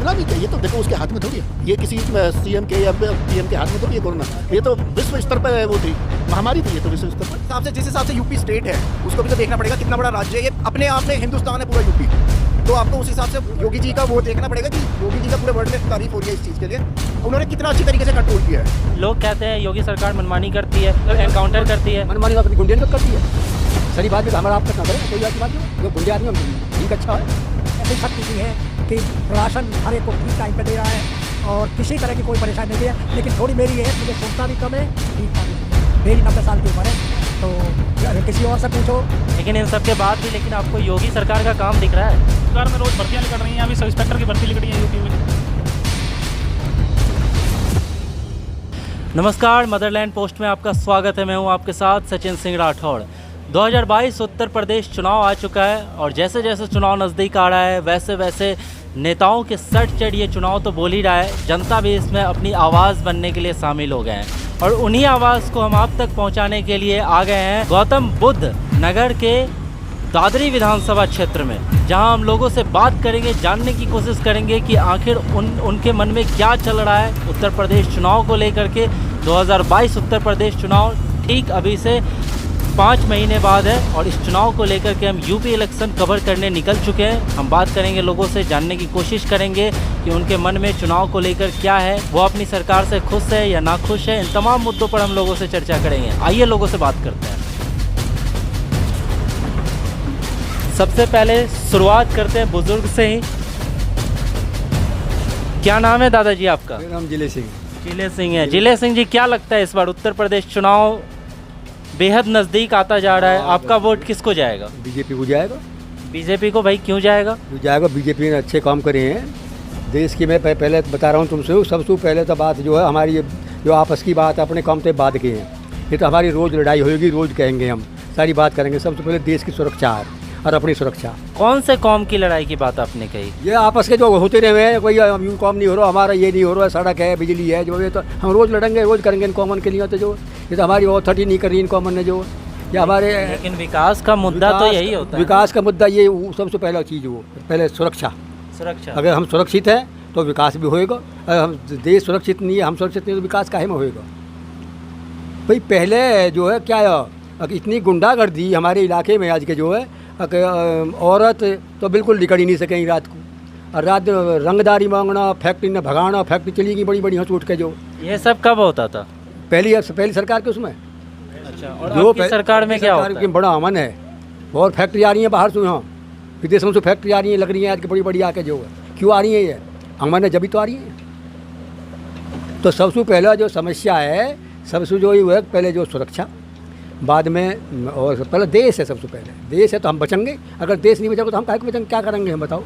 बदला नहीं चाहिए। तो देखो उसके हाथ में थोड़ी है, ये किसी सीएम के या पीएम के हाथ में थोड़ी है कोरोना। ये तो विश्व स्तर पर वो थी, महामारी थी ये तो विश्व स्तर पर। हिसाब से जिस हिसाब से यूपी स्टेट है उसको भी तो देखना पड़ेगा, कितना बड़ा राज्य है ये, अपने आप में हिंदुस्तान है पूरा यूपी। तो आपको उस हिसाब से योगी जी का वो देखना पड़ेगा कि योगी जी का पूरे वर्ल्ड में तारीफ हो रही है इस चीज़ के लिए, उन्होंने कितना अच्छी तरीके से कंट्रोल किया है। लोग कहते हैं योगी सरकार मनमानी करती है, एनकाउंटर करती है। मनमानी अपनी गुंडियन करती है, सही बात है। हमारा आप करना करें, कोई ऐसी बात नहीं, जो गुंडे आदमी हम ठीक अच्छा है। ऐसी सब चीज़ें हैं कि राशन हर एक को ठीक टाइम पे दे रहा है और किसी तरह की कोई परेशानी नहीं है। लेकिन थोड़ी मेरी ये है, मुझे सुनता भी कम है, ठीक ठाक। मेरी 90 साल की उम्र है, तो अगर किसी और से पूछो। लेकिन इन सब के बाद भी लेकिन आपको योगी सरकार का काम दिख रहा है। सरकार में रोज भर्तियां निकल रही हैं, अभी सब इंस्पेक्टर की भर्ती निकली है यूपी में। नमस्कार, मदरलैंड पोस्ट में आपका स्वागत है। मैं हूं आपके साथ सचिन सिंह राठौड़। 2022 उत्तर प्रदेश चुनाव आ चुका है और जैसे जैसे चुनाव नज़दीक आ रहा है वैसे वैसे नेताओं के सर चढ़ ये चुनाव तो बोल ही रहा है। जनता भी इसमें अपनी आवाज़ बनने के लिए शामिल हो गए हैं और उन्हीं आवाज़ को हम आप तक पहुंचाने के लिए आ गए हैं गौतम बुद्ध नगर के दादरी विधानसभा क्षेत्र में, जहां हम लोगों से बात करेंगे, जानने की कोशिश करेंगे कि आखिर उनके मन में क्या चल रहा है उत्तर प्रदेश चुनाव को लेकर के। 2022 उत्तर प्रदेश चुनाव ठीक अभी से 5 महीने बाद है और इस चुनाव को लेकर के हम यूपी इलेक्शन कवर करने निकल चुके हैं। हम बात करेंगे लोगों से, जानने की कोशिश करेंगे कि उनके मन में चुनाव को लेकर क्या है, वो अपनी सरकार से खुश है या नाखुश है। इन तमाम मुद्दों पर हम लोगों से चर्चा करेंगे। आइए लोगों से बात करते हैं। सबसे पहले शुरुआत करते हैं बुजुर्ग से ही। क्या नाम है दादाजी आपका? मेरा नाम जिले सिंह। जिले सिंह है। जिले सिंह जी, क्या लगता है इस बार उत्तर प्रदेश चुनाव बेहद नज़दीक आता जा रहा है, आपका वोट किसको जाएगा? बीजेपी को जाएगा। बीजेपी को? भाई क्यों जाएगा? जाएगा, बीजेपी ने अच्छे काम करे हैं देश की। मैं पहले बता रहा हूँ तुमसे, सबसे पहले तो बात जो है हमारी ये जो आपस की बात अपने काम से बात की है, ये तो हमारी रोज़ लड़ाई होगी, रोज़ कहेंगे हम, सारी बात करेंगे। सबसे पहले देश की सुरक्षा है और अपनी सुरक्षा। कौन से कौम की लड़ाई की बात आपने कही? ये आपस के जो होते रहे हैं, कोई यूँ कॉम नहीं हो रहा, हमारा ये नहीं हो रहा है, सड़क है, बिजली है, जो ये तो हम रोज़ लड़ेंगे, रोज़ करेंगे इन कॉमन के लिए। तो जो ये तो हमारी ऑथोरिटी नहीं कर रही इन कॉमन ने, जो ये हमारे। लेकिन विकास का मुद्दा तो यही होता है। विकास का मुद्दा ये सबसे पहला चीज़ वो पहले सुरक्षा। सुरक्षा, अगर अगर हम सुरक्षित हैं तो विकास भी होएगा, अगर हम देश सुरक्षित नहीं है, हम सुरक्षित नहीं, तो विकास काहे में होएगा? भाई पहले जो है क्या है, इतनी गुंडागर्दी हमारे इलाके में आज के जो है, औरत तो बिल्कुल निकल ही नहीं सकेंगी रात को, और रात रंगदारी मांगना, फैक्ट्री में भगाना, फैक्ट्री चली गई बड़ी बड़ी हंस उठ के। जो ये सब कब होता था? पहली सरकार के उसमें। अच्छा, और आपकी सरकार में क्या होता है? बड़ा अमन है, बहुत फैक्ट्री आ रही है बाहर से, यहाँ विदेशों से फैक्ट्री आ रही है, लग रही है आज की बड़ी बड़ी आके। जो है क्यों आ रही है? ये अमन है जब ही तो आ रही है। तो सबसे पहला जो समस्या है, सबसे जो ही है पहले जो सुरक्षा, बाद में और पहले देश है। सबसे पहले देश है तो हम बचेंगे, अगर देश नहीं बचेगा तो हम काहे को बचेंगे, क्या करेंगे हम बताओ?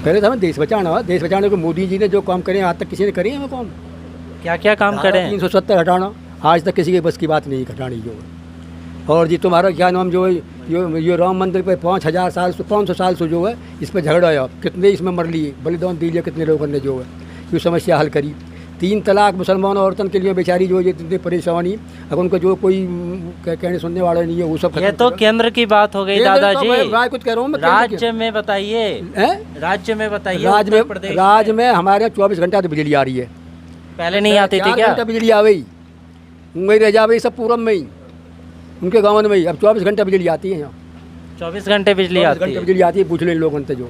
पहले तो हमें देश बचाना है। देश बचाने को मोदी जी ने जो काम करे आज तक किसी ने करे हैं? हमें काम क्या क्या काम करे? 370 हटाना आज तक किसी के बस की बात नहीं हटानी जो है। और जी तुम्हारा क्या नाम जो है, ये राम मंदिर पे 5000 साल से 500 साल से जो है इस पर झगड़ा है, कितने इसमें मर लिए, बलिदान दे लिया कितने लोगों ने, जो है ये समस्या हल करी। 3 तलाक मुसलमान औरतों के लिए बेचारी जो है इतनी परेशानी, अगर उनको जो कोई कहने सुनने वाला नहीं है वो सब। ये तो केंद्र की बात हो गई दादाजी। कुछ कह रहा हूँ, राज्य में बताइए, राज्य में बताइए। राज्य में हमारे 24 घंटा तो बिजली आ रही है, पहले नहीं आती थी क्या? बिजली आ गई, वही रह जा गई सब पूरब में ही, उनके गाँव में ही अब 24 घंटे बिजली आती है। यहाँ 24 घंटे बिजली आती है। बिजली आती है, पूछ लें लोगों से जो।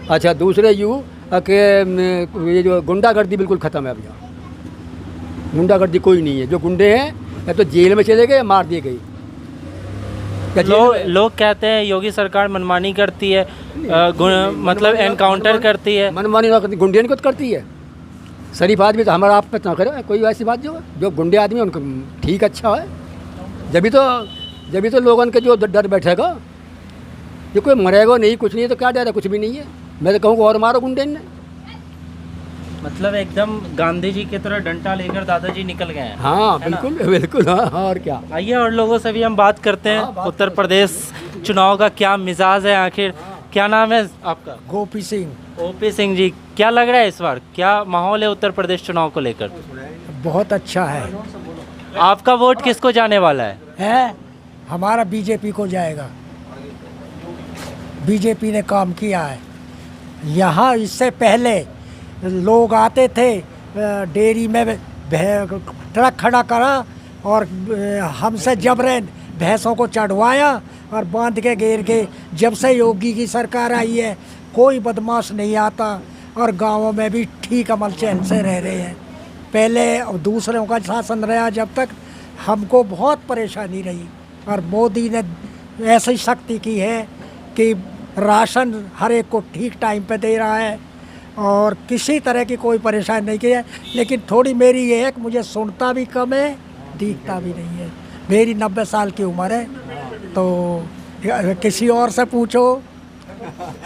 अच्छा, दूसरे यूँ कि ये जो गुंडागर्दी बिल्कुल ख़त्म है अब यहाँ। गुंडागर्दी कोई नहीं है, जो गुंडे हैं या तो जेल में चले गए या मार दिए गए। लोग कहते हैं योगी सरकार मनमानी करती है, मतलब एनकाउंटर करती है। मनमानी ना करती, गुंडियन को करती है। शरीफ आदमी तो हमारा आप पे ना करे, कोई ऐसी बात जो गुंडे आदमी उनको ठीक अच्छा है, जब भी तो लोगों के जो डर बैठेगा, जो कोई मरेगा नहीं, कुछ नहीं है तो क्या डर है? कुछ भी नहीं है। मैं तो कहूँगा और मारो गुंडे ने। मतलब एकदम गांधी जी की तरह डंडा लेकर दादाजी निकल गए हैं। हाँ बिल्कुल बिल्कुल। हाँ, और क्या। आइए और लोगों से भी हम बात करते हैं। उत्तर प्रदेश चुनाव का क्या मिजाज है आखिर? क्या नाम है आपका? गोपी सिंह। ओपी सिंह जी, क्या लग रहा है इस बार, क्या माहौल है उत्तर प्रदेश चुनाव को लेकर? बहुत अच्छा है। आपका वोट किसको जाने वाला है? हमारा बीजेपी को जाएगा। बीजेपी ने काम किया है, यहाँ इससे पहले लोग आते थे, डेयरी में ट्रक खड़ा करा और हमसे जबरन भैंसों को चढ़वाया और बांध के घेर के। जब से योगी की सरकार आई है कोई बदमाश नहीं आता और गाँवों में भी ठीक अमल चैन से रह रहे हैं। पहले दूसरों का शासन रहा जब तक, हमको बहुत परेशानी रही और मोदी ने ऐसी शक्ति की है कि राशन हर एक को ठीक टाइम पे दे रहा है और किसी तरह की कोई परेशानी नहीं की है। लेकिन थोड़ी मेरी ये है कि मुझे सुनता भी कम है, दिखता भी नहीं है। मेरी 90 साल की उम्र है, तो किसी और से पूछो,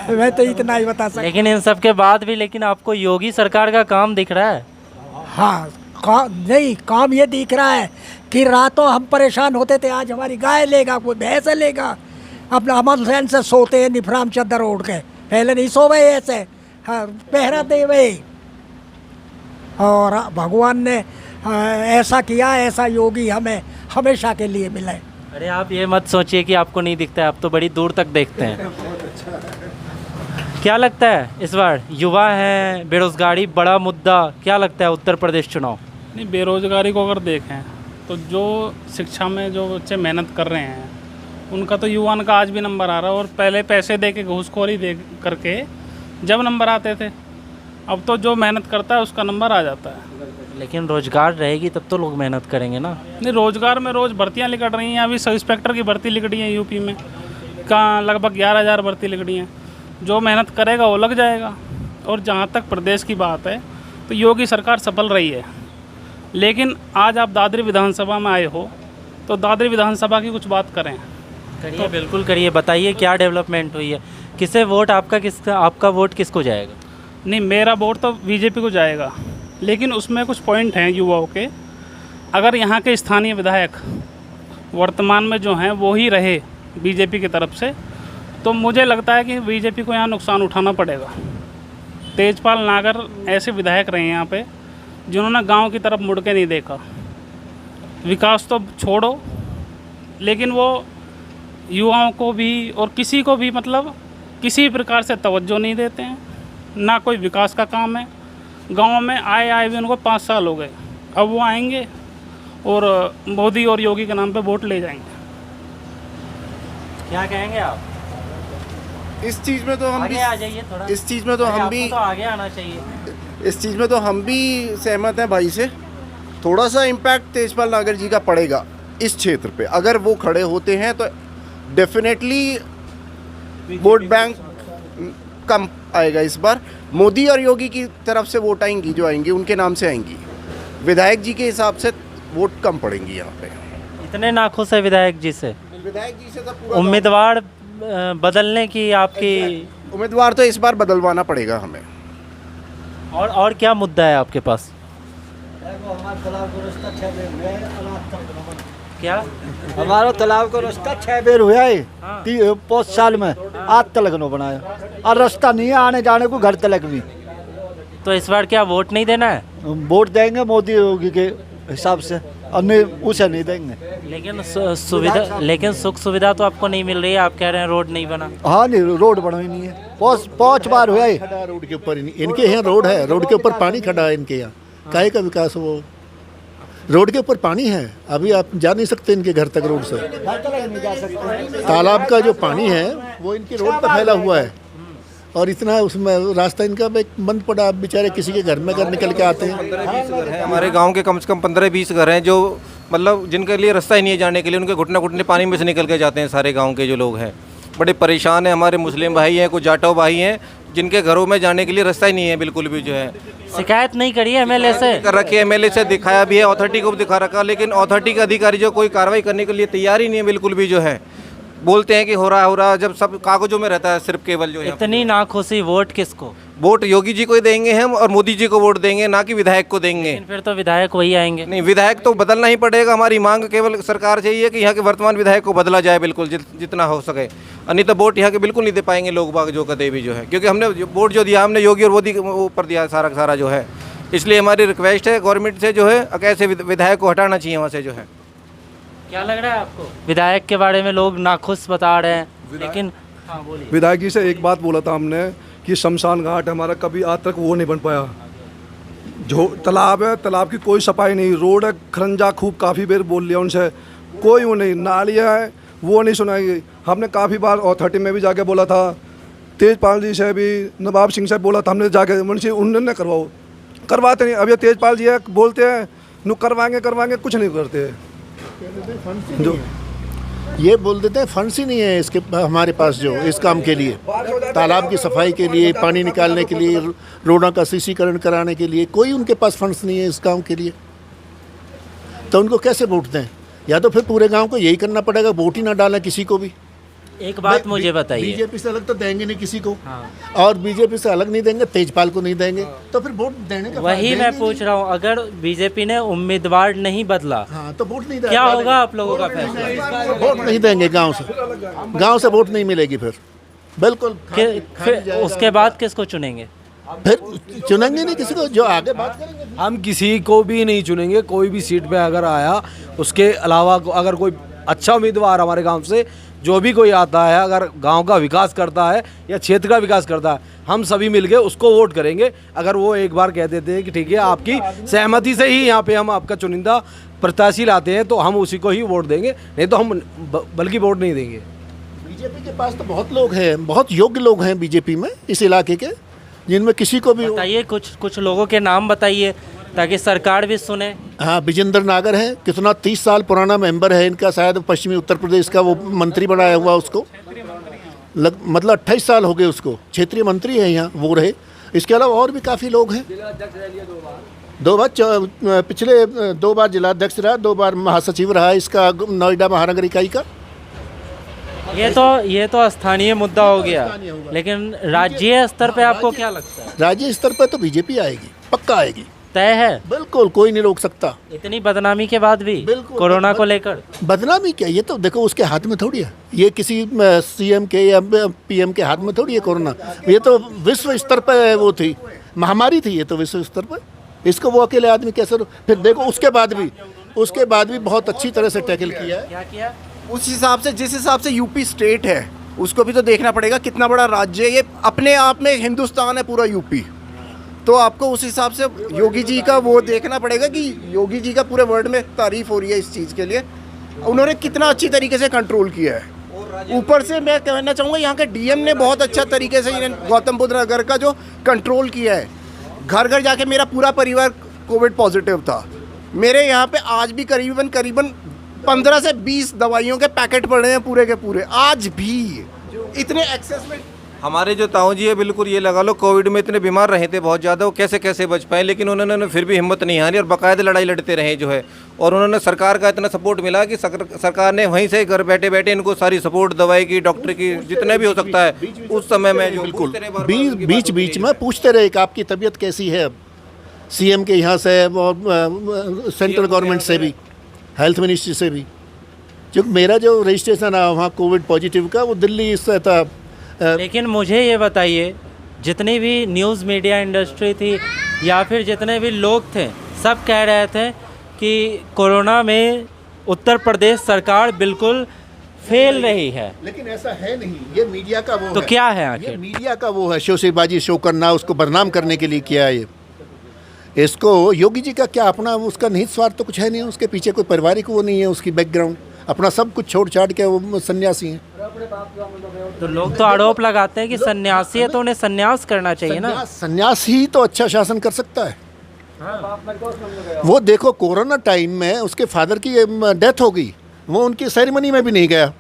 मैं तो इतना ही बता सकता। लेकिन इन सब के बाद भी लेकिन आपको योगी सरकार का काम दिख रहा है? हाँ, नहीं, काम ये दिख रहा है कि रातों हम परेशान होते थे, आज हमारी गाय लेगा, कोई भैंस लेगा। अपना अमन सैन से सोते हैं निफराम चादर ओढ़ के, पहले नहीं सोवे ऐसे, हाँ, पहरा देवे। और भगवान ने ऐसा किया, ऐसा योगी हमें हमेशा के लिए मिले। अरे आप ये मत सोचिए कि आपको नहीं दिखता है, आप तो बड़ी दूर तक देखते हैं। क्या लगता है इस बार युवा हैं, बेरोजगारी बड़ा मुद्दा, क्या लगता है उत्तर प्रदेश चुनाव? नहीं, बेरोजगारी को अगर देखें तो जो शिक्षा में जो बच्चे मेहनत कर रहे हैं उनका तो युवान का आज भी नंबर आ रहा है। और पहले पैसे दे के घूसखोरी दे करके जब नंबर आते थे, अब तो जो मेहनत करता है उसका नंबर आ जाता है। लेकिन रोजगार रहेगी तब तो लोग मेहनत करेंगे ना। नहीं, रोजगार में रोज़ भर्तियाँ निकल रही हैं। अभी सब इंस्पेक्टर की भर्ती निकली है यूपी में, कहाँ लगभग 11,000 भर्ती निकली हैं। जो मेहनत करेगा वो लग जाएगा। और जहाँ तक प्रदेश की बात है तो योगी सरकार सफल रही है। लेकिन आज आप दादरी विधानसभा में आए हो तो दादरी विधानसभा की कुछ बात करें। करिए, बिल्कुल करिए, बताइए क्या डेवलपमेंट हुई है, किसे वोट आपका वोट किसको जाएगा? नहीं, मेरा वोट तो बीजेपी को जाएगा, लेकिन उसमें कुछ पॉइंट हैं युवाओं के। अगर यहाँ के स्थानीय विधायक वर्तमान में जो हैं वो ही रहे बीजेपी की तरफ से, तो मुझे लगता है कि बीजेपी को यहाँ नुकसान उठाना पड़ेगा। तेजपाल नागर ऐसे विधायक रहे हैं यहाँ पे जिन्होंने गांव की तरफ मुड़ के नहीं देखा। विकास तो छोड़ो, लेकिन वो युवाओं को भी और किसी को भी मतलब किसी प्रकार से तवज्जो नहीं देते हैं, ना कोई विकास का काम है। गांव में आए भी उनको 5 साल हो गए, अब वो आएंगे और मोदी और योगी के नाम पे वोट ले जाएंगे। क्या कहेंगे आप? इस चीज़ में तो हम आगे भी आ जाइए थोड़ा। इस चीज़ में तो हम भी तो आगे आना चाहिए। इस चीज़ में तो हम भी सहमत हैं भाई से। थोड़ा सा इम्पैक्ट तेजपाल नागर जी का पड़ेगा इस क्षेत्र पे। अगर वो खड़े होते हैं तो डेफिनेटली वोट बैंक कम आएगा इस बार। मोदी और योगी की तरफ से वोट आएंगी, जो आएंगी उनके नाम से आएंगी। विधायक जी के हिसाब से वोट कम पड़ेंगी यहाँ पे। इतने नाखुश है विधायक जी से? विधायक जी से तो पूरा उम्मीदवार बदलने की आपकी? उम्मीदवार तो इस बार बदलवाना पड़ेगा हमें। और क्या मुद्दा है आपके पास? क्या? हमारा तालाब का रास्ता 6 बेर हुआ है, हाँ। 5 साल में आज तक न बनाया और रास्ता नहीं है आने जाने को घर तक भी। तो इस बार क्या वोट नहीं देना है? वोट देंगे मोदी योगी के हिसाब से और नहीं उसे नहीं देंगे। लेकिन सुख सुविधा तो आपको नहीं मिल रही है, आप कह रहे हैं रोड नहीं बना। हाँ, नहीं, रोड बनाई नहीं है। 5 बार हुआ है। खड़ा रोड के ऊपर, इनके यहाँ रोड है, रोड के ऊपर पानी खड़ा है इनके यहाँ। काहे का विकास? वो रोड के ऊपर पानी है, अभी आप जा नहीं सकते इनके घर तक रोड से। नहीं जा सकते। तालाब का जो पानी है वो इनकी रोड पर फैला हुआ है और इतना उसमें रास्ता इनका बंद पड़ा। अब बेचारे किसी के घर में अगर निकल के आते हैं। 15-20 घर हैं हमारे गांव के, कम से कम 15-20 घर हैं जो मतलब जिनके लिए रास्ता ही नहीं है जाने के लिए। उनके घुटने पानी में से निकल के जाते हैं। सारे गांव के जो लोग हैं बड़े परेशान हैं। हमारे मुस्लिम भाई हैं, कुछ जाटो भाई हैं जिनके घरों में जाने के लिए रास्ता ही नहीं है बिल्कुल भी। जो है शिकायत नहीं करी है एमएलए से? कर रखी है, एमएलए से दिखाया भी है, अथॉरिटी को भी दिखा रखा, लेकिन अथॉरिटी के अधिकारी जो कोई कार्रवाई करने के लिए तैयार ही नहीं है बिल्कुल भी। जो है बोलते हैं कि हो रहा, जब सब कागजों में रहता है सिर्फ केवल। जो है इतनी नाखुशी, वोट किसको? वोट योगी जी को ही देंगे हम और मोदी जी को वोट देंगे, ना कि विधायक को देंगे। लेकिन फिर तो विधायक वही आएंगे। नहीं, विधायक तो बदलना ही पड़ेगा। हमारी मांग केवल सरकार से ही है कि यहाँ के वर्तमान विधायक को बदला जाए बिल्कुल जितना हो सके। नहीं तो वोट यहाँ के बिल्कुल नहीं दे पाएंगे लोग बाग जो कदे भी। जो है क्योंकि हमने वोट जो दिया हमने योगी और मोदी के ऊपर दिया सारा जो है। इसलिए हमारी रिक्वेस्ट है गवर्नमेंट से जो है ऐसे विधायक को हटाना चाहिए वहाँ से। जो है क्या लग रहा है आपको? विधायक के बारे में लोग नाखुश बता रहे हैं, लेकिन हाँ बोलिए। विधायक जी से एक बात बोला था हमने कि शमशान घाट हमारा कभी आज तक वो नहीं बन पाया। जो तालाब है, तालाब की कोई सफाई नहीं, रोड है खरंजा खूब, काफ़ी बार बोल लिया उनसे, कोई वो नहीं, नालियाँ है वो नहीं सुनाई। हमने काफ़ी बार अथॉरिटी में भी जाके बोला था, तेजपाल जी से भी, नवाब सिंह से बोला था हमने जाके, मुंशी उन्होंने करवाओ, करवाते नहीं। अब ये तेजपाल जी है बोलते हैं नु करवाएंगे कुछ नहीं करते। जो ये बोल देते हैं फंड्स ही नहीं है इसके हमारे पास जो इस काम के लिए, तालाब की सफाई के लिए, पानी निकालने के लिए, रोडों का सीसीकरण कराने के लिए कोई उनके पास फंड्स नहीं है इस काम के लिए। तो उनको कैसे वोट दें? या तो फिर पूरे गांव को यही करना पड़ेगा, वोट ही ना डालें किसी को भी। एक बात मुझे बताइए, बीजेपी से अलग तो देंगे नहीं किसी को, और बीजेपी से अलग नहीं देंगे, तेजपाल को नहीं देंगे, तो फिर वोट देने का वही मैं पूछ रहा हूँ, अगर बीजेपी ने उम्मीदवार नहीं बदला तो वोट नहीं क्या होगा आप लोगों का फैसला? वोट नहीं देंगे, गांव से वोट नहीं मिलेगी फिर, बिल्कुल। फिर उसके बाद किसको चुनेंगे? फिर चुनेंगे नहीं किसी को, जो आगे बात करेंगे। हम किसी को भी नहीं चुनेंगे, कोई भी सीट पे अगर आया, उसके अलावा अगर कोई अच्छा उम्मीदवार हमारे गांव से जो भी कोई आता है, अगर गांव का विकास करता है या क्षेत्र का विकास करता है, हम सभी मिलके उसको वोट करेंगे। अगर वो एक बार कह देते हैं कि ठीक है आपकी सहमति से ही यहाँ पे हम आपका चुनिंदा प्रत्याशी लाते हैं, तो हम उसी को ही वोट देंगे, नहीं तो हम बल्कि वोट नहीं देंगे। बीजेपी के पास तो बहुत लोग हैं, बहुत योग्य लोग हैं बीजेपी में इस इलाके के, जिनमें किसी को भी बताइए, कुछ लोगों के नाम बताइए ताकि सरकार भी सुने। हाँ, विजेंद्र नागर है, कितना 30 साल पुराना मेंबर है इनका, शायद पश्चिमी उत्तर प्रदेश का वो मंत्री बनाया हुआ उसको, मतलब 28 साल हो गए उसको, क्षेत्रीय मंत्री है यहाँ वो रहे। इसके अलावा और भी काफ़ी लोग हैं, पिछले 2 बार जिलाध्यक्ष रहा, 2 बार महासचिव रहा इसका नोएडा महानगर इकाई का। ये तो स्थानीय मुद्दा हो गया, लेकिन राज्य स्तर पे आपको क्या लगता है? राज्य स्तर पर तो बीजेपी आएगी, पक्का आएगी, तय है, बिल्कुल, कोई नहीं रोक सकता। इतनी बदनामी के बाद भी कोरोना को लेकर बदनामी क्या, ये तो देखो उसके हाथ में थोड़ी है, ये किसी सीएम के या पीएम के हाथ में थोड़ी है कोरोना। ये तो विश्व स्तर पर वो थी, महामारी थी, ये तो विश्व स्तर पर, इसको वो अकेले आदमी कैसे फिर देखो उसके बाद भी बहुत अच्छी तरह से टैकल किया है। क्या किया? उस हिसाब से, जिस हिसाब से यूपी स्टेट है, उसको भी तो देखना पड़ेगा कितना बड़ा राज्य है। ये अपने आप में हिंदुस्तान है पूरा यूपी, तो आपको उस हिसाब से योगी जी का वो देखना पड़ेगा कि योगी जी का पूरे वर्ल्ड में तारीफ हो रही है इस चीज़ के लिए, उन्होंने कितना अच्छी तरीके से कंट्रोल किया है। ऊपर से मैं कहना चाहूँगा यहाँ के डीएम ने बहुत अच्छा तरीके से गौतम बुद्ध नगर का जो कंट्रोल किया है। घर घर जाके मेरा पूरा परिवार कोविड पॉजिटिव था, मेरे यहाँ पे आज भी करीबन 15 से 20 दवाइयों के पैकेट पड़े हैं पूरे के पूरे, आज भी इतने एक्सेस में। हमारे जो ताऊ जी है, बिल्कुल ये लगा लो कोविड में इतने बीमार रहे थे बहुत ज़्यादा, वो कैसे बच पाए, लेकिन उन्होंने फिर भी हिम्मत नहीं हारी और बाकायदा लड़ाई लड़ते रहे जो है। और उन्होंने सरकार का इतना सपोर्ट मिला कि सरकार ने वहीं से घर बैठे बैठे इनको सारी सपोर्ट, दवाई की, डॉक्टर की, जितने भी हो सकता है उस समय में जो बिल्कुल बीच में पूछते रहे कि आपकी तबीयत कैसी है, अब सीएम के यहाँ से और सेंट्रल गवर्नमेंट से भी, हेल्थ मिनिस्ट्री से भी। जो मेरा जो रजिस्ट्रेशन है वहाँ कोविड पॉजिटिव का, वो दिल्ली से था। लेकिन मुझे ये बताइए, जितनी भी न्यूज़ मीडिया इंडस्ट्री थी या फिर जितने भी लोग थे, सब कह रहे थे कि कोरोना में उत्तर प्रदेश सरकार बिल्कुल फेल रही है, लेकिन ऐसा है नहीं, ये मीडिया का वो तो है। क्या है आखिर? ये मीडिया का वो है, शोशेबाजी शो करना, उसको बदनाम करने के लिए किया है ये। इसको योगी जी का क्या अपना उसका निहित स्वार्थ तो कुछ है नहीं, उसके पीछे कोई पारिवारिक वो नहीं है, उसकी बैकग्राउंड अपना सब कुछ छोड़ छाड़ के वो सन्यासी हैं। तो लोग तो आरोप लगाते हैं कि सन्यासी है तो उन्हें सन्यास करना चाहिए ना। सन्यास ही तो अच्छा शासन कर सकता है। वो देखो कोरोना टाइम में उसके फादर की डेथ हो गई, वो उनकी सेरेमनी में भी नहीं गया,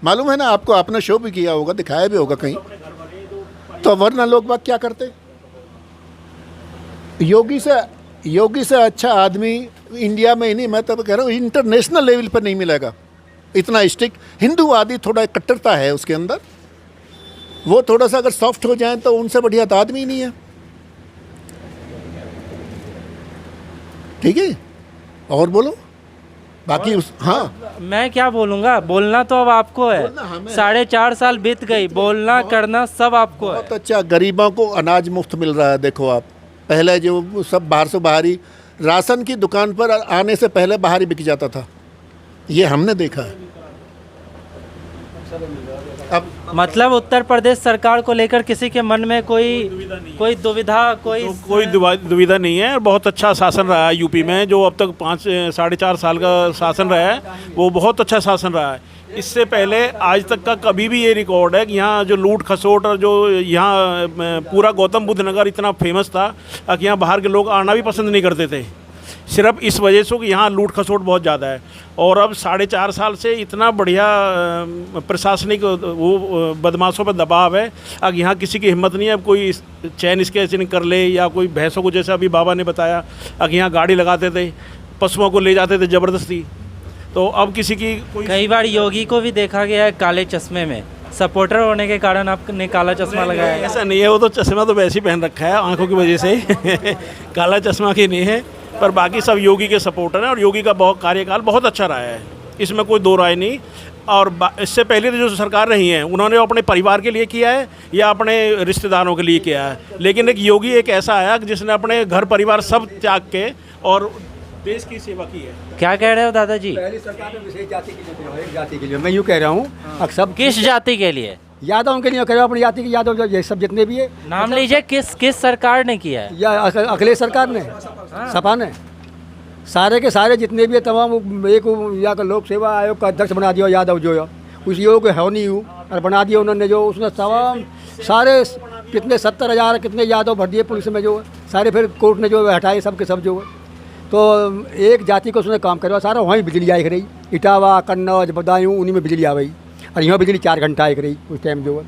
मालूम है ना आपको, आपने शो भी किया होगा, दिखाया भी होगा कहीं। तो वरना लोग बात क्या करते? योगी से अच्छा आदमी इंडिया में ही नहीं, मैं तो कह रहा हूँ इंटरनेशनल लेवल पर नहीं मिलेगा। इतना स्ट्रिक्ट हिंदूवादी, थोड़ा कट्टरता है उसके अंदर, वो थोड़ा सा अगर सॉफ्ट हो जाए तो उनसे बढ़िया तो आदमी ही नहीं है। ठीक है, और बोलो बाकी हाँ मैं क्या बोलूँगा, बोलना तो अब आपको है। 4.5 साल बीत गई, बोलना करना सब आपको है। बहुत अच्छा, गरीबों को अनाज मुफ्त मिल रहा है। देखो आप, पहले जो सब बाहर से बाहरी राशन की दुकान पर आने से पहले बाहर ही बिक जाता था, ये हमने देखा है। अब मतलब उत्तर प्रदेश सरकार को लेकर किसी के मन में कोई दुविधा कोई दुविधा नहीं है। बहुत अच्छा शासन रहा है यूपी में, जो अब तक 4.5 साल का शासन रहा है वो बहुत अच्छा शासन रहा है। इससे पहले आज तक का कभी भी ये रिकॉर्ड है कि यहाँ जो लूट खसोट और जो यहाँ पूरा गौतम बुद्ध नगर इतना फेमस था कि यहाँ बाहर के लोग आना भी पसंद नहीं करते थे, सिर्फ इस वजह से कि यहाँ लूट खसोट बहुत ज़्यादा है। और अब 4.5 साल से इतना बढ़िया प्रशासनिक वो बदमाशों पर दबाव है, अब यहाँ किसी की हिम्मत नहीं है अब कोई चैन स्केचिंग कर ले या कोई भैंसों को, जैसे अभी बाबा ने बताया, अब यहाँ गाड़ी लगाते थे, पशुओं को ले जाते थे ज़बरदस्ती। तो अब किसी की कई बार योगी को भी देखा गया है काले चश्मे में, सपोर्टर होने के कारण आपने काला चश्मा लगाया है? ऐसा नहीं है, वो तो चश्मा तो वैसे ही पहन रखा है आंखों की वजह से काला चश्मा की नहीं है, पर बाकी सब योगी के सपोर्टर हैं और योगी का बहुत कार्यकाल बहुत अच्छा रहा है, इसमें कोई दो राय नहीं। और इससे पहले जो सरकार रही हैं उन्होंने अपने परिवार के लिए किया है या अपने रिश्तेदारों के लिए किया है, लेकिन एक योगी एक ऐसा आया जिसने अपने घर परिवार सब त्याग के और देश की सेवा की है। क्या कह रहे हो दादाजी? पहली सरकार में विशेष जाति के लिए, एक जाति के लिए मैं यूँ कह रहा हूँ। सब किस जाति के लिए? यादव के लिए कह रहा हूँ, अपनी जाति की यादव ये सब जितने भी है। नाम लीजिए, किस सरकार ने किया है? या अखिलेश सरकार ने, सपा ने, सारे के सारे जितने भी है तमाम एक या लोक सेवा आयोग का अध्यक्ष बना दिया यादव जो है, उस योग है नहीं हूँ और बना दिया उन्होंने, जो उसने तमाम सारे कितने 70,000 कितने यादव भर दिए पुलिस में जो है, सारे फिर कोर्ट ने जो हटाए सब के सब जो है। तो एक जाति को उसने काम करवा, सारा वहीं बिजली आई रही, इटावा कन्नौज बदायूं उन्हीं में बिजली आ गई, और यहाँ बिजली 4 घंटा आई रही उस टाइम जो है।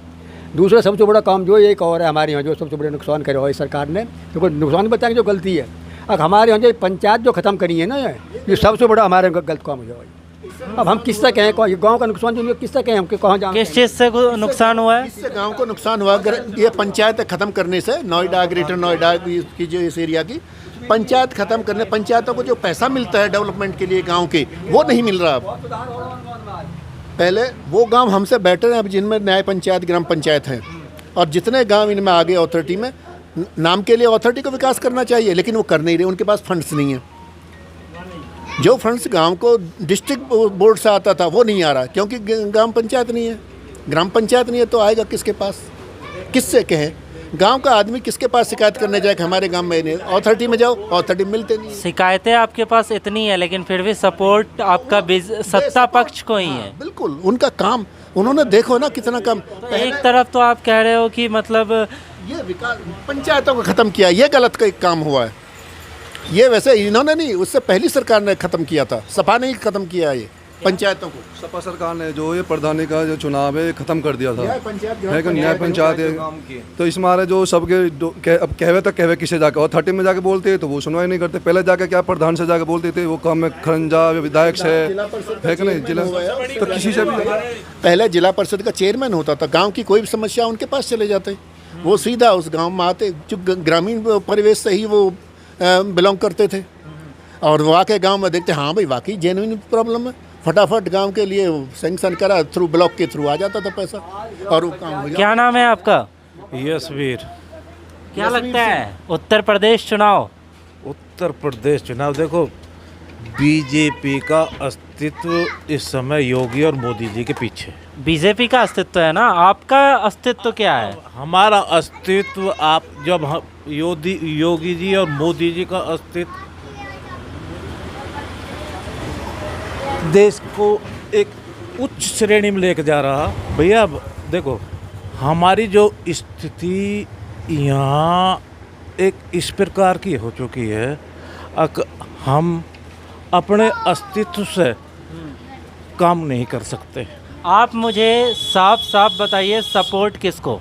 दूसरा सबसे बड़ा काम जो है एक और है हमारे यहाँ, जो सबसे बड़ा नुकसान करवा है सरकार ने, तो कोई नुकसान बताएंगे जो गलती है। अब हमारे यहाँ जो पंचायत जो ख़त्म करी है ना, ये सबसे बड़ा हमारे गलत काम हो जाए। अब हम किससे कहें, गाँव का नुकसान जो किससे कहें, हम कहाँ जाएँ? किस चीज़ से नुकसान हुआ है? इससे गांव को नुकसान हुआ, अगर ये पंचायत ख़त्म करने से, नोएडा ग्रेटर नोएडा की जो इस एरिया की पंचायत ख़त्म करने, पंचायतों को जो पैसा मिलता है डेवलपमेंट के लिए गांव के, वो नहीं मिल रहा अब। पहले वो गांव हमसे बेटर हैं अब जिनमें न्याय पंचायत ग्राम पंचायत है, और जितने गांव इनमें आगे अथॉरिटी में, नाम के लिए अथॉरिटी को विकास करना चाहिए लेकिन वो कर नहीं रहे, उनके पास फंड्स नहीं है। जो फंड्स गांव को डिस्ट्रिक्ट बोर्ड से आता था वो नहीं आ रहा, क्योंकि ग्राम पंचायत नहीं है। ग्राम पंचायत नहीं है तो आएगा किसके पास, किससे कहें? गांव का आदमी किसके पास शिकायत करने जाए कि हमारे गांव में नहीं, अथॉरिटी में जाओ, अथॉरिटी मिलते नहीं। शिकायतें आपके पास इतनी है लेकिन फिर भी सपोर्ट आपका सत्ता पक्ष को ही है। बिल्कुल, उनका काम उन्होंने देखो ना कितना काम। एक तरफ तो आप कह रहे हो कि मतलब ये विकास पंचायतों को ख़त्म किया, ये गलत का एक काम हुआ है। ये वैसे इन्होंने नहीं, उससे पहली सरकार ने ख़त्म किया था, सपा ने ही ख़त्म किया ये पंचायतों को। सपा सरकार ने जो ये प्रधानी का जो चुनाव है ख़त्म कर दिया था, न्याय पंचायत है। तो इस मारे जो सबके अब कहवे तक कहवे किसे जाके, और 30 में जाके बोलते तो वो सुनवाई नहीं करते। पहले जाके क्या प्रधान से जाके बोलते थे, वो काम में खरंजा विधायक से है कि नहीं, जिला तो किसी से भी। पहले जिला परिषद का चेयरमैन होता था, गाँव की कोई भी समस्या उनके पास चले जाते, वो सीधा उस गाँव में आते, जो ग्रामीण परिवेश से ही वो बिलोंग करते थे, और वो आके गाँव में देखते हाँ भाई वाकई जेन्युइन प्रॉब्लम है, फटाफट गांव के लिए सैंक्शन करा, थ्रू ब्लॉक के थ्रू आ जाता था पैसा और वो काम हो जाता। क्या नाम है आपका? यशवीर। क्या लगता है उत्तर प्रदेश चुनाव? उत्तर प्रदेश चुनाव देखो, बीजेपी का अस्तित्व इस समय योगी और मोदी जी के पीछे। बीजेपी का अस्तित्व है ना, आपका अस्तित्व क्या है? हमारा अस्तित्व आप जब योगी जी और मोदी जी का अस्तित्व देश को एक उच्च श्रेणी में लेकर जा रहा। भैया देखो, हमारी जो स्थिति यहाँ एक इस प्रकार की हो चुकी है, हम अपने अस्तित्व से काम नहीं कर सकते। आप मुझे साफ साफ बताइए, सपोर्ट किसको?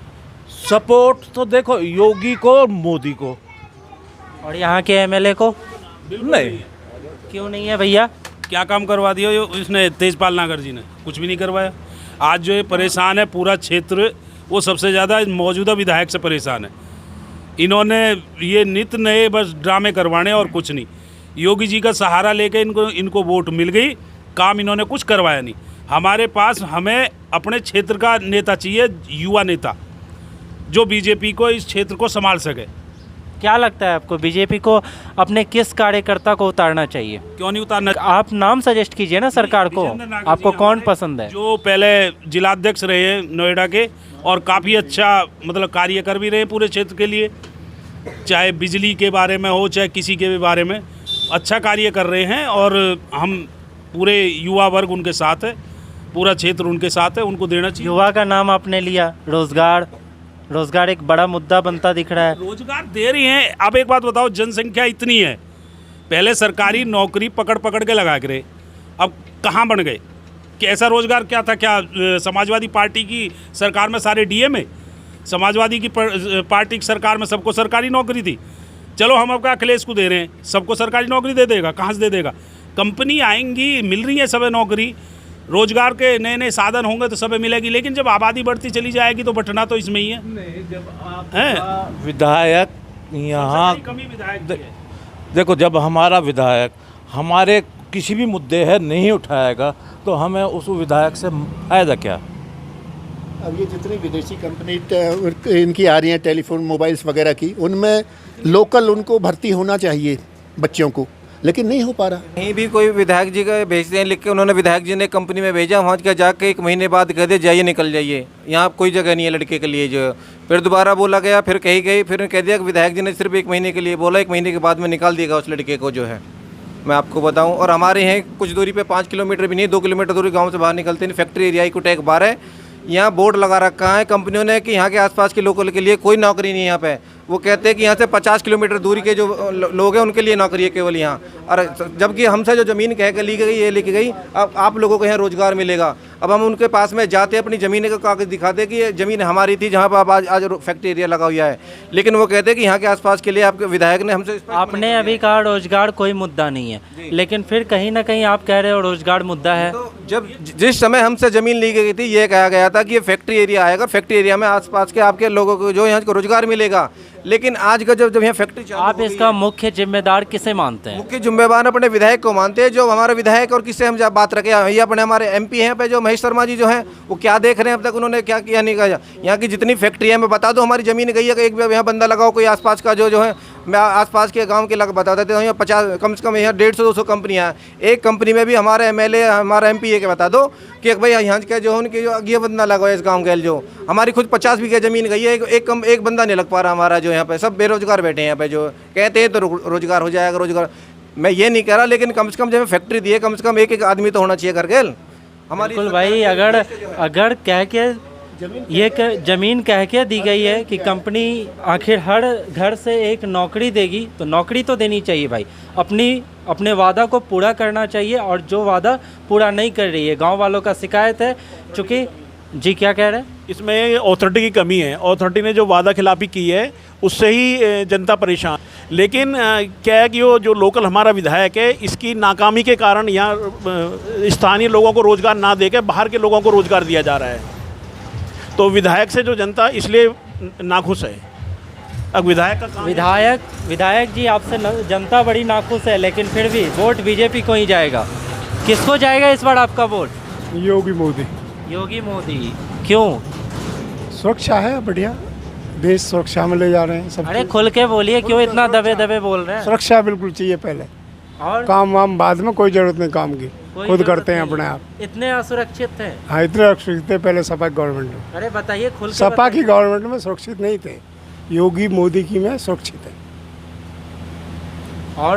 सपोर्ट तो देखो योगी को और मोदी को। और यहाँ के एमएलए को नहीं। क्यों नहीं है भैया? क्या काम करवा दिया इसने? तेजपाल नागर जी ने कुछ भी नहीं करवाया। आज जो ये परेशान है पूरा क्षेत्र, वो सबसे ज़्यादा मौजूदा विधायक से परेशान है। इन्होंने ये नित नए बस ड्रामे करवाने और कुछ नहीं। योगी जी का सहारा लेके इनको वोट मिल गई, काम इन्होंने कुछ करवाया नहीं। हमारे पास हमें अपने क्षेत्र का नेता चाहिए, युवा नेता, जो बीजेपी को इस क्षेत्र को संभाल सके। क्या लगता है आपको बीजेपी को अपने किस कार्यकर्ता को उतारना चाहिए? क्यों नहीं उतारना? आप नाम सजेस्ट कीजिए ना सरकार को, आपको कौन पसंद है? जो पहले जिलाध्यक्ष रहे हैं नोएडा के और काफ़ी अच्छा मतलब कार्य कर भी रहे हैं पूरे क्षेत्र के लिए, चाहे बिजली के बारे में हो चाहे किसी के भी बारे में अच्छा कार्य कर रहे हैं। और हम पूरे युवा वर्ग उनके साथ है, पूरा क्षेत्र उनके साथ है, उनको देना चाहिए। युवा का नाम आपने लिया, रोजगार एक बड़ा मुद्दा बनता दिख रहा है। रोजगार दे रही हैं। अब एक बात बताओ, जनसंख्या इतनी है, पहले सरकारी नौकरी पकड़ पकड़ के लगा करे, अब कहाँ बन गए? कि ऐसा रोजगार क्या था? क्या समाजवादी पार्टी की सरकार में सारे डीए में, समाजवादी की पार्टी की सरकार में सबको सरकारी नौकरी थी। चलो हम आपका अखिलेश को दे रहे हैं, सबको सरकारी नौकरी दे देगा? कहाँ से दे देगा? कंपनी आएंगी, मिल रही है सब नौकरी, रोजगार के नए नए साधन होंगे तो सब मिलेगी। लेकिन जब आबादी बढ़ती चली जाएगी तो बटना तो इसमें ही है। विधायक यहाँ देखो, जब हमारा विधायक हमारे किसी भी मुद्दे है नहीं उठाएगा तो हमें उस विधायक से फायदा क्या? अब ये जितनी विदेशी कंपनी इनकी आ रही हैं टेलीफोन मोबाइल्स वगैरह की, उनमें लोकल उनको भर्ती होना चाहिए बच्चों को, लेकिन नहीं हो पा रहा। कहीं भी कोई विधायक जी का भेजते हैं लिख के, उन्होंने विधायक जी ने कंपनी में भेजा, वहाँ क्या जाके 1 महीने बाद कह दे जाइए निकल जाइए, यहाँ कोई जगह नहीं है लड़के के लिए जो। फिर दोबारा बोला गया, फिर कही गई, फिर कह दिया कि विधायक जी ने सिर्फ 1 महीने के लिए बोला, 1 महीने के बाद में निकाल दिएगा उस लड़के को जो है। मैं आपको बताऊं, और हमारे यहाँ कुछ दूरी पे 5 किलोमीटर भी नहीं, 2 किलोमीटर दूरी गाँव से बाहर निकलते नहीं, फैक्ट्री एरिया को टैग 12 है, यहाँ बोर्ड लगा रखा है कंपनियों ने कि यहाँ के आसपास के लोकल के लिए कोई नौकरी नहीं है यहाँ पे। वो कहते हैं कि यहाँ से 50 किलोमीटर दूरी के जो लोग हैं उनके लिए नौकरी है केवल यहाँ, और जबकि हमसे जो ज़मीन कह के ली गई, ये लिखी गई अब आप लोगों को यहाँ रोज़गार मिलेगा। अब हम उनके पास में जाते अपनी ज़मीन का कागज़ दिखाते कि ये ज़मीन हमारी थी जहाँ पर आज फैक्ट्री एरिया लगा हुआ है, लेकिन वो कहते हैं कि यहाँ के आसपास के लिए आपके विधायक ने हमसे। आपने अभी कहा रोजगार कोई मुद्दा नहीं है, लेकिन फिर कहीं ना कहीं आप कह रहे हो रोजगार मुद्दा है। तो जब जिस समय हमसे ज़मीन ली गई थी, ये कहा गया था कि ये फैक्ट्री एरिया आएगा, फैक्ट्री एरिया में आसपास के आपके लोगों को जो यहाँ को रोजगार मिलेगा, लेकिन आज का जब यहाँ फैक्ट्री चालू आप इसका मुख्य जिम्मेदार किसे मानते हैं? मुख्य जिम्मेदार अपने विधायक को मानते हैं। जो हमारे विधायक और किससे हम जब बात रखे, ये अपने हमारे MP हैं पे जो महेश शर्मा जी जो हैं, वो क्या देख रहे हैं अब तक, उन्होंने क्या किया नहीं किया। यहाँ की जितनी फैक्ट्री है मैं बता दो, हमारी ज़मीन गई है, एक यहाँ बंदा लगाओ, कोई आसपास का जो है, मैं आसपास के गांव के लग बता देते हैं, यहाँ 50 कम से कम यहाँ 150-200 कंपनियाँ हैं। एक कंपनी में भी हमारे MLA हमारा MP के बता दो कि भाई यहाँ के जो उनके जो ये बंदा लगा है इस गाँव के, जो हमारी खुद 50 बीघे ज़मीन गई है, एक बंदा नहीं लग पा रहा हमारा, जो यहाँ पे सब बेरोजगार बैठे हैं यहाँ पे, जो कहते हैं तो रोजगार हो जाएगा रोजगार। मैं ये नहीं कह रहा, लेकिन कम से कम जब फैक्ट्री दी है, कम से कम एक आदमी तो होना चाहिए करके हमारी। बिल्कुल भाई, अगर कह के ये ज़मीन कह के दी गई है कि कंपनी आखिर हर घर से एक नौकरी देगी, तो नौकरी तो देनी चाहिए भाई, अपने वादा को पूरा करना चाहिए। और जो वादा पूरा नहीं कर रही है, गांव वालों का शिकायत है, चूँकि जी क्या कह रहे हैं, इसमें अथॉरिटी की कमी है। अथॉरिटी ने जो वादा खिलाफी की है उससे ही जनता परेशान। लेकिन क्या है कि वो जो लोकल हमारा विधायक है, इसकी नाकामी के कारण यहाँ स्थानीय लोगों को रोज़गार ना देकर बाहर के लोगों को रोज़गार दिया जा रहा है। तो विधायक से जो जनता इसलिए नाखुश है। अब विधायक का विधायक जी आपसे जनता बड़ी नाखुश है, लेकिन फिर भी वोट बीजेपी को ही जाएगा। किसको जाएगा इस बार आपका वोट? योगी मोदी। क्यों? सुरक्षा है बढ़िया, देश सुरक्षा में ले जा रहे हैं सब। अरे खुल के बोलिए, क्यों इतना दबे बोल रहे हैं? सुरक्षा बिल्कुल चाहिए पहले, और काम वाम बाद में, कोई जरूरत नहीं काम की, खुद करते हैं अपने आप। इतने असुरक्षित थे? हाँ, इतने असुरक्षित थे पहले सपा की गवर्नमेंट में। अरे बताइए खुल के। सपा की गवर्नमेंट में सुरक्षित नहीं थे, योगी मोदी की में सुरक्षित है।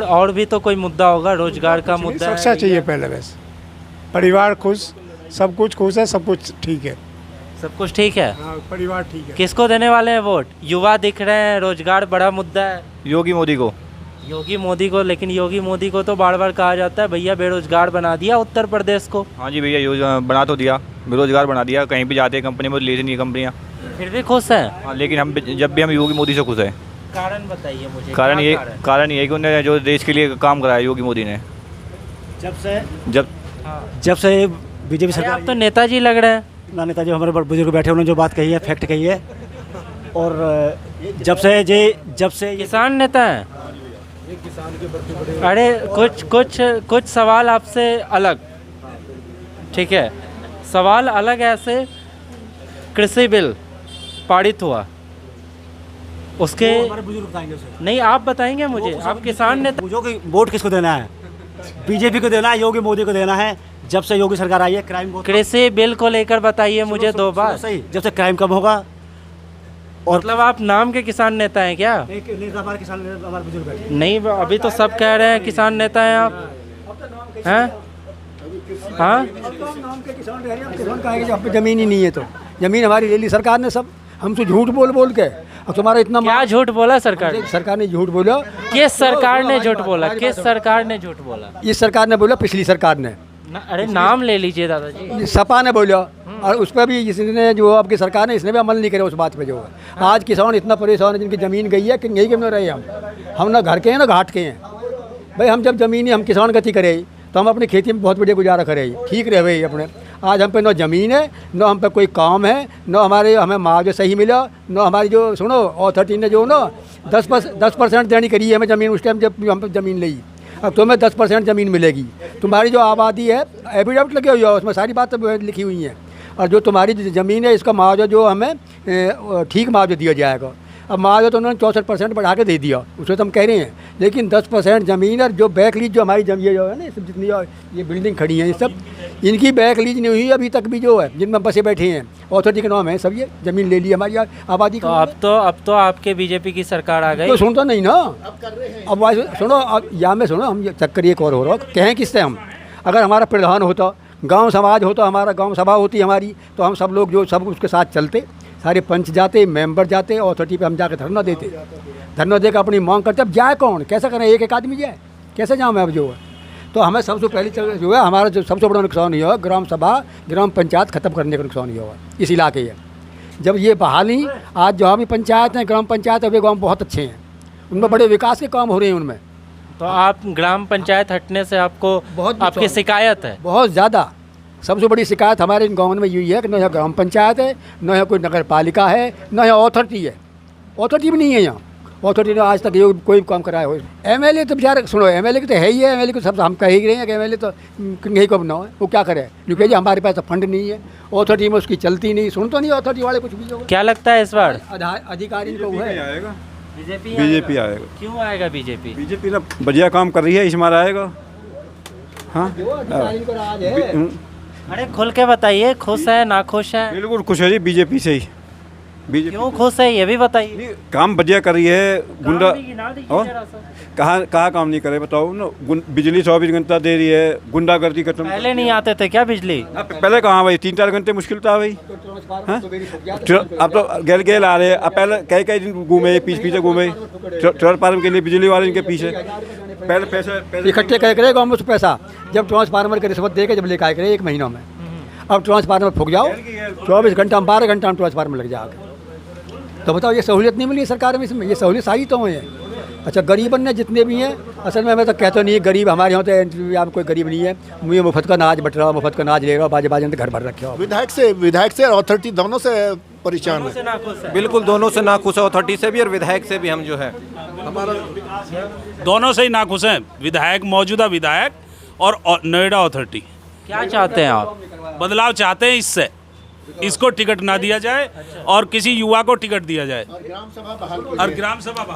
और भी तो कोई मुद्दा होगा, रोजगार का मुद्दा। सुरक्षा चाहिए पहले, बस परिवार खुश, सब कुछ खुश है, सब कुछ ठीक है। सब कुछ ठीक है, हाँ, परिवार ठीक है। किसको देने वाले हैं वोट? युवा दिख रहे हैं, रोजगार बड़ा मुद्दा है। योगी मोदी को। योगी मोदी को, लेकिन योगी मोदी को तो बार बार कहा जाता है भैया बेरोजगार बना दिया उत्तर प्रदेश को। हाँ जी भैया, योजना बना तो दिया, बेरोजगार बना दिया, कहीं भी जाते हैं कंपनी में ले नहीं कंपनियाँ, फिर भी खुश हैं। हाँ, लेकिन हम जब भी हम योगी मोदी से खुश हैं। कारण बताइए मुझे। कारण ये है कि उन्होंने जो देश के लिए काम कराया योगी मोदी ने, जब से बीजेपी सरकार। आप तो नेताजी लग रहे हैं। ना, नेताजी हमारे बड़े बुजुर्ग बैठे, उन्होंने जो बात कही है फैक्ट कही है, और जब से किसान नेता हैं। अरे कुछ सवाल आपसे अलग, ठीक है, सवाल अलग ऐसे। कृषि बिल पारित हुआ, उसके हमारे बुजुर्ग बताएंगे उसे। नहीं, आप बताएंगे मुझे, आप किसान नेता। पूछो कि वोट किसको देना है, बीजेपी को देना है, योगी मोदी को देना है। जब से योगी सरकार आई है क्राइम बहुत कृषि बिल को लेकर बताइए मुझे दो बार। सही, जब से क्राइम कम होगा। और मतलब आप नाम के किसान नेता हैं क्या? हमारे किसान हमारे बुजुर्ग हैं। नहीं, अभी तो सब कह रहे हैं किसान नेता हैं आप, हैं? हाँ, नाम के किसान रह रहे हैं, किसान कहेंगे जब जमीन ही नहीं है तो जमीन हमारी ले ली सरकार ने सब, हमसे झूठ बोल बोल के। अब तुम्हारा इतना क्या झूठ बोला सरकार? सरकार ने झूठ बोला। किस सरकार ने झूठ बोला? किस सरकार ने झूठ बोला? इस सरकार ने बोला, पिछली सरकार ने। अरे नाम ले लीजिए दादाजी। सपा ने बोला, और उस पर भी इसने जो आपकी सरकार ने इसने भी अमल नहीं करे उस बात पे जो है। आज किसान इतना परेशान है, जिनकी ज़मीन गई है कि यही क्यों रहे हम ना घर के हैं ना घाट के हैं। भाई हम जब ज़मीन हम किसान गति करें तो हम अपनी खेती में बहुत बढ़िया गुजारा करें, ठीक रहे भाई अपने। आज हम पे न ज़मीन है, न हम पे कोई काम है, न हमें मुआवजा सही मिला, न हमारी जो सुनो अथॉरिटी ने जो ना 10% देनी करी है हमें ज़मीन उस टाइम जब हम ज़मीन ली। अब तुम्हें 10% ज़मीन मिलेगी। तुम्हारी जो आबादी है एफिडेविट लगे हुई है, उसमें सारी बात लिखी हुई हैं। और जो तुम्हारी ज़मीन है इसका मुआवजा जो हमें ठीक मुआवजा दिया जाएगा। अब मुआवजा तो उन्होंने 64% बढ़ा के दे दिया, उसमें तो हम कह रहे हैं। लेकिन 10% ज़मीन और जो बैक लीज जो हमारी जमीन जो है ना, सब जितनी ये बिल्डिंग खड़ी हैं ये सब, इनकी बैक लीज नहीं हुई अभी तक भी जो है, जिनमें बसे बैठे हैं अथॉरिटी के नाम है सब, ये ज़मीन ले ली हमारी आबादी को। अब तो आपके बीजेपी की सरकार आ गई तो सुनता नहीं ना। अब सुनो, अब यहाँ में सुनो, हम चक्कर एक और हो रहा कहें किससे हम। अगर हमारा प्रधान होता, गांव समाज होता, हमारा गांव सभा होती हमारी, तो हम सब लोग जो सब उसके साथ चलते, सारे पंच जाते, मेंबर जाते, अथॉरिटी पे हम जाकर धरना देते, धरना देकर अपनी मांग करते। अब जाए कौन, कैसे करें, एक आदमी जाए, कैसे जाऊँ मैं अब जो है। तो हमें सबसे पहले जो है हमारा जो सबसे बड़ा नुकसान ये हुआ, ग्राम सभा ग्राम पंचायत ख़त्म करने का नुकसान ये हुआ इस इलाके है। जब ये बहाली, आज जहाँ भी पंचायत हैं, ग्राम पंचायत है, वे गाँव बहुत अच्छे हैं, उनमें बड़े विकास के काम हो रहे हैं उनमें। तो आप ग्राम पंचायत हटने से आपको बहुत आपकी शिकायत है? बहुत ज़्यादा। सबसे बड़ी शिकायत हमारे इन गाँव में यही है कि न यहाँ ग्राम पंचायत है, न यहाँ कोई नगर पालिका है, न यहाँ अथॉरिटी है। अथॉरिटी भी नहीं है यहाँ। अथॉरिटी ने आज तक ये कोई काम कराया हो। एमएलए तो बेचारे सुनो, एमएलए की तो है ही है, एमएलए को सब हम कह ही रहे हैं कि एमएलए तो यही कब ना है, वो क्या करे, क्योंकि हमारे पास फंड नहीं है, अथॉरिटी में उसकी चलती नहीं, सुनता नहीं अथॉरिटी वाले कुछ भी। क्या लगता है इस बार अधिकारी को है बीजेपी आएगा? क्यों आएगा बीजेपी? बीजेपी ना बढ़िया काम कर रही है, इस हमारा आएगा। हाँ, अरे खुल के बताइए, खुश है ना खुश है? बिल्कुल खुश है जी बीजेपी से ही। बीजेपी क्यों खुश है ये भी बताइए। काम बढ़िया कर रही है। गुंडा कहाँ काम नहीं करे बताओ ना। बिजली 24 घंटा दे रही है, गुंडागर्दी खत्म। पहले नहीं आते थे क्या बिजली? पहले कहाँ भाई, 3-4 घंटे मुश्किल था भाई। अब तो गेल आ रहे हैं। अब पहले कई दिन घूमे, पीछे घूमे ट्रांसफार्मर के लिए, बिजली वाले इनके पीछे। पहले पैसे इकट्ठे करे गाँव में पैसा, जब ट्रांसफार्मर की रिश्वत दे के जब लेकर आए करे 1 महीनों में। अब ट्रांसफार्मर फूक जाओ, 24 घंटा में 12 घंटा में ट्रांसफार्मर लग जाएगा। तो बताओ ये सहूलियत नहीं मिली सरकार में इसमें, ये सहूलियत सारी तो है। अच्छा, गरीबन ने जितने भी हैं, असल में मैं तो कहता नहीं गरीब हमारे यहाँ तो यहाँ कोई गरीब नहीं है। मुझे मुफ्त का अनाज बट रहा, मुफ्त का अनाज ले रहा, बाजे घर भर रखे हो। विधायक से अथॉरिटी दोनों से परेशान है। बिल्कुल दोनों से नाखुश है, अथॉरिटी से भी और विधायक से भी। हम जो है हमारा दोनों से ही नाखुश हैं, विधायक, मौजूदा विधायक और नोएडा अथॉरिटी। क्या चाहते हैं आप? बदलाव चाहते हैं, इससे इसको टिकट ना दिया जाए और किसी युवा को टिकट दिया जाए, और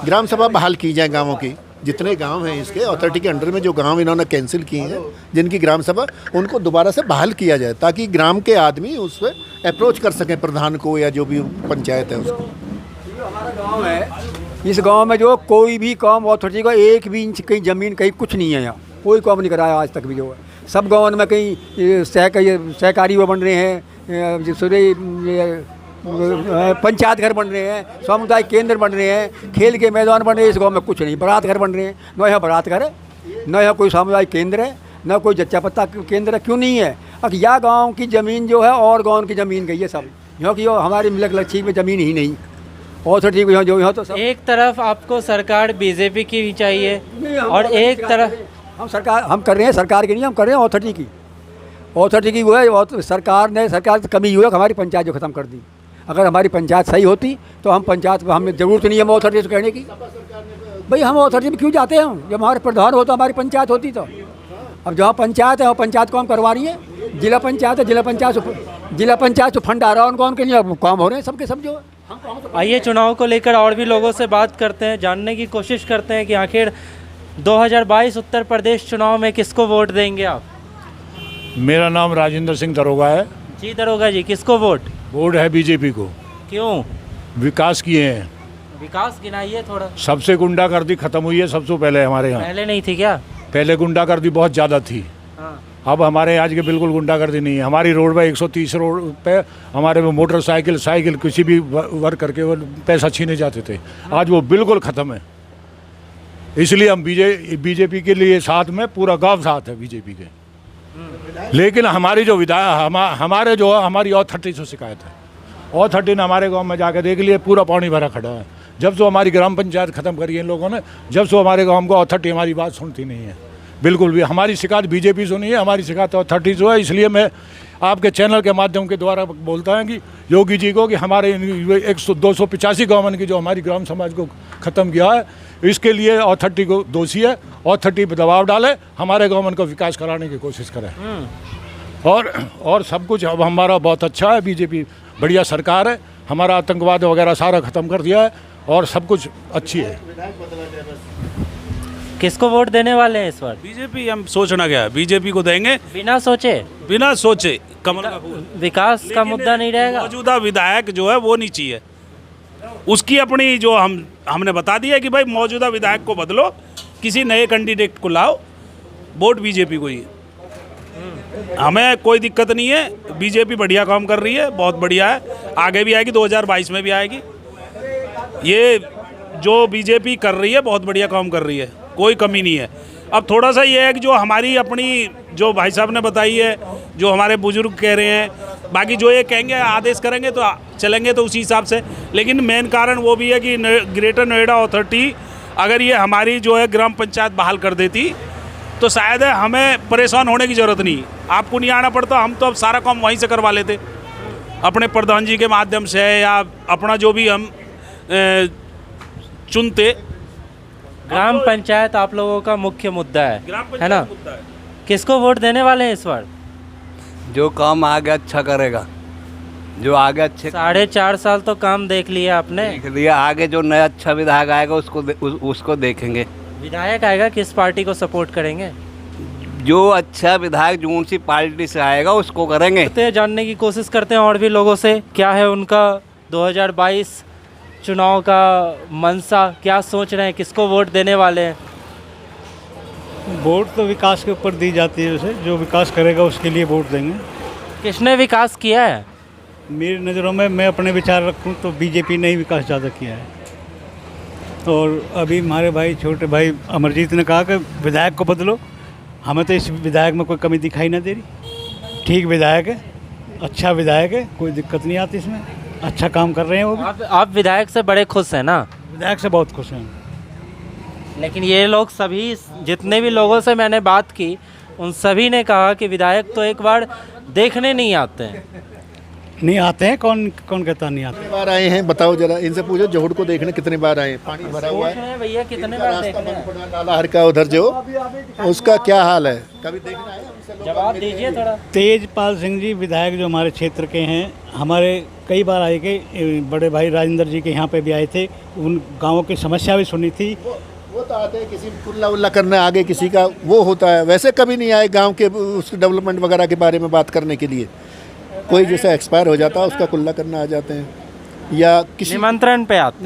ग्राम सभा बहाल की जाए। गाँवों की जितने गांव हैं इसके अथॉरिटी के अंडर में, जो गांव इन्होंने कैंसिल किए हैं, जिनकी ग्राम सभा, उनको दोबारा से बहाल किया जाए, ताकि ग्राम के आदमी उस पर अप्रोच कर सकें प्रधान को या जो भी पंचायत है उसको। हमारा गाँव है, इस गाँव में जो कोई भी काम अथॉरिटी का 1 भी इंच कहीं ज़मीन कहीं कुछ नहीं है। यहाँ कोई काम नहीं कराया आज तक भी जो है। सब गाँव में कहीं सहकारी वो बन रहे हैं, पंचायत घर बन रहे हैं, सामुदायिक केंद्र बन रहे हैं, खेल के मैदान बन रहे हैं। इस गांव में कुछ नहीं, बारात घर बन रहे हैं। न यहाँ बारात घर है, न यहाँ कोई सामुदायिक केंद्र है, न कोई जच्चा पत्ता केंद्र है। क्यों नहीं है? अब यह गांव की ज़मीन जो है और गांव की ज़मीन गई है सब, यहाँ की हमारी मिलक लच्छी में ज़मीन ही नहीं। और तो ठीक है, जो यहाँ तो सब एक तरफ आपको सरकार बीजेपी की भी चाहिए और एक तरफ हम सरकार हम कर रहे हैं, सरकार की नहीं, हम कर रहे हैं अथॉरिटी की। अथॉरिटी की वो है, और सरकार की कमी हुई है, हमारी पंचायत जो ख़त्म कर दी। अगर हमारी पंचायत सही होती तो हम पंचायत पर हमें ज़रूरत नहीं है अथॉरिटी से कहने की। भाई हम अथॉरिटी में क्यों जाते हैं? जब हमारे प्रधान होता, हमारी पंचायत होती तो। अब जहाँ पंचायत है वहाँ पंचायत को हम करवा रही है। जिला पंचायत है, जिला पंचायत से फंड आ रहा है उनको, उनके लिए काम हो रहे हैं सबके सब जो। आइए चुनाव को लेकर और भी लोगों से बात करते हैं, जानने की कोशिश करते हैं कि आखिर 2022 उत्तर प्रदेश चुनाव में किसको वोट देंगे आप। मेरा नाम राजेंद्र सिंह दरोगा है। जी दरोगा जी, किसको वोट है बीजेपी को। क्यों? विकास किए हैं। विकास गिनाइए थोड़ा। सबसे गुंडागर्दी खत्म हुई है सबसे पहले हमारे यहाँ। पहले नहीं थी क्या? पहले गुंडागर्दी बहुत ज़्यादा थी। हाँ। अब हमारे आज के बिल्कुल गुंडागर्दी नहीं है। हमारी रोड पे 130 रोड पे हमारे में मोटरसाइकिल साइकिल किसी भी वर्क करके वो पैसा छीने जाते थे, आज वो बिल्कुल ख़त्म है। इसलिए हम बीजेपी के लिए साथ में पूरा गांव साथ है बीजेपी के। लेकिन हमारी जो हमारे जो हमारी ऑथोरिटी से शिकायत है, ऑथोरिटी ने हमारे गांव में जाकर देख लिए पूरा पानी भरा खड़ा है। जब से हमारी ग्राम पंचायत ख़त्म करी है इन लोगों ने, जब से हमारे गांव को ऑथोरिटी हमारी बात सुनती नहीं है बिल्कुल भी। हमारी शिकायत बीजेपी से नहीं है, हमारी शिकायत ऑथोरिटी से है। इसलिए मैं आपके चैनल के माध्यम के द्वारा बोलता हूँ कि योगी जी को कि हमारे 285 गाँव की जो हमारी ग्राम समाज को ख़त्म किया है, इसके लिए ऑथोरिटी को दोषी है। ऑथोरिटी पर दबाव डाले, हमारे गाँव को विकास कराने की कोशिश करें। और सब कुछ अब हमारा बहुत अच्छा है। बीजेपी बढ़िया सरकार है, हमारा आतंकवाद वगैरह सारा ख़त्म कर दिया है और सब कुछ अच्छी है। किसको वोट देने वाले हैं इस बार? बीजेपी। हम सोचना क्या है, बीजेपी को देंगे बिना सोचे। कमल का विकास का मुद्दा नहीं रहेगा। मौजूदा विधायक जो है वो नहीं चाहिए, उसकी अपनी जो हमने बता दिया कि भाई मौजूदा विधायक को बदलो, किसी नए कैंडिडेट को लाओ, वोट बीजेपी को ही। हमें कोई दिक्कत नहीं है, बीजेपी बढ़िया काम कर रही है, बहुत बढ़िया है, आगे भी आएगी, 2022 में भी आएगी। ये जो बीजेपी कर रही है बहुत बढ़िया काम कर रही है, कोई कमी नहीं है। अब थोड़ा सा ये है कि जो हमारी अपनी जो भाई साहब ने बताई है, जो हमारे बुजुर्ग कह रहे हैं, बाकी जो ये कहेंगे आदेश करेंगे तो चलेंगे तो उसी हिसाब से। लेकिन मेन कारण वो भी है कि ग्रेटर नोएडा अथॉरिटी अगर ये हमारी जो है ग्राम पंचायत बहाल कर देती तो शायद हमें परेशान होने की ज़रूरत नहीं, आपको नहीं आना पड़ता। हम तो अब सारा काम वहीं से करवा लेते, अपने प्रधान जी के माध्यम से या अपना जो भी हम चुनते। ग्राम पंचायत आप लोगों का मुख्य मुद्दा है ना? किसको वोट देने वाले हैं इस बार? जो काम आगे अच्छा करेगा, जो आगे अच्छे 4.5 साल तो काम देख लिया आपने। देख लिया, आगे जो नया अच्छा विधायक आएगा उसको देखेंगे। विधायक आएगा, किस पार्टी को सपोर्ट करेंगे? जो अच्छा विधायक जो सी पार्टी से आएगा उसको करेंगे। जानने की कोशिश करते हैं और भी लोगों से, क्या है उनका 2022 चुनाव का मंशा, क्या सोच रहे हैं, किसको वोट देने वाले हैं? वोट तो विकास के ऊपर दी जाती है, वैसे जो विकास करेगा उसके लिए वोट देंगे। किसने विकास किया है? मेरी नज़रों में, मैं अपने विचार रखूं तो बीजेपी ने ही विकास ज़्यादा किया है। और अभी हमारे भाई छोटे भाई अमरजीत ने कहा कि विधायक को बदलो, हमें तो इस विधायक में कोई कमी दिखाई ना दे रही। ठीक विधायक है, अच्छा विधायक है, कोई दिक्कत नहीं आती इसमें, अच्छा काम कर रहे हैं वो भी। आप विधायक से बड़े खुश हैं ना? विधायक से बहुत खुश हैं। लेकिन ये लोग सभी, जितने भी लोगों से मैंने बात की, उन सभी ने कहा कि विधायक तो एक बार देखने नहीं आते हैं। नहीं आते हैं, कौन कहता नहीं आते? कितनी बार आए हैं बताओ जरा, इनसे पूछो जोहड़ को देखने कितनी बार आए हैं? पानी भरा हुआ है भैया, कितने बार देखने हैं? नाला हर का उधर जो उसका क्या हाल है, कभी देखना है? जवाब दीजिए थोड़ा। तेजपाल सिंह जी विधायक जो हमारे क्षेत्र के हैं, हमारे कई बार आए के बड़े भाई राजेंद्र जी के यहाँ पे भी आए थे, उन गाँवों की समस्या भी सुनी थी। वो तो आते हैं किसी कुल्ला उल्ला करने, आगे किसी का वो होता है, वैसे कभी नहीं आए गांव के उसके डेवलपमेंट वगैरह के बारे में बात करने के लिए। कोई जैसा एक्सपायर हो जाता है उसका कुल्ला करना आ जाते हैं या किसी निमंत्रण पे आते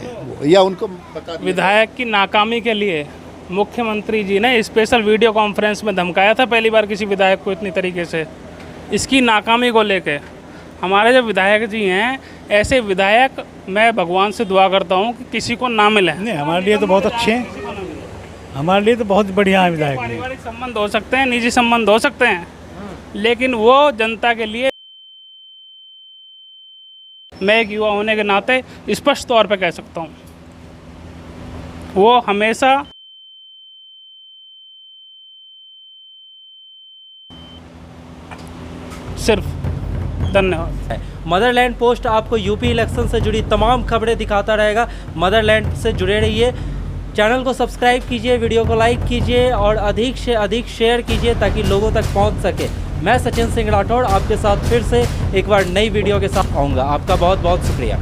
हैं वो, या उनको बता। विधायक की नाकामी के लिए मुख्यमंत्री जी ने स्पेशल वीडियो कॉन्फ्रेंस में धमकाया था पहली बार किसी विधायक को इतनी तरीके से। इसकी नाकामी को लेके हमारे जो विधायक जी हैं, ऐसे विधायक मैं भगवान से दुआ करता हूँ कि किसी को ना मिले। नहीं, हमारे लिए तो बहुत अच्छे हैं, हमारे लिए तो बहुत बढ़िया है विधायक। पारिवारिक संबंध हो सकते हैं, निजी संबंध हो सकते हैं, लेकिन वो जनता के लिए, मैं एक युवा होने के नाते स्पष्ट तौर पे कह सकता हूँ, वो हमेशा सिर्फ। धन्यवाद। मदरलैंड पोस्ट आपको यूपी इलेक्शन से जुड़ी तमाम खबरें दिखाता रहेगा। मदरलैंड से जुड़े रहिए। चैनल को सब्सक्राइब कीजिए, वीडियो को लाइक कीजिए और अधिक से अधिक शेयर कीजिए ताकि लोगों तक पहुंच सके। मैं सचिन सिंह राठौड़ आपके साथ फिर से एक बार नई वीडियो के साथ आऊँगा। आपका बहुत बहुत शुक्रिया।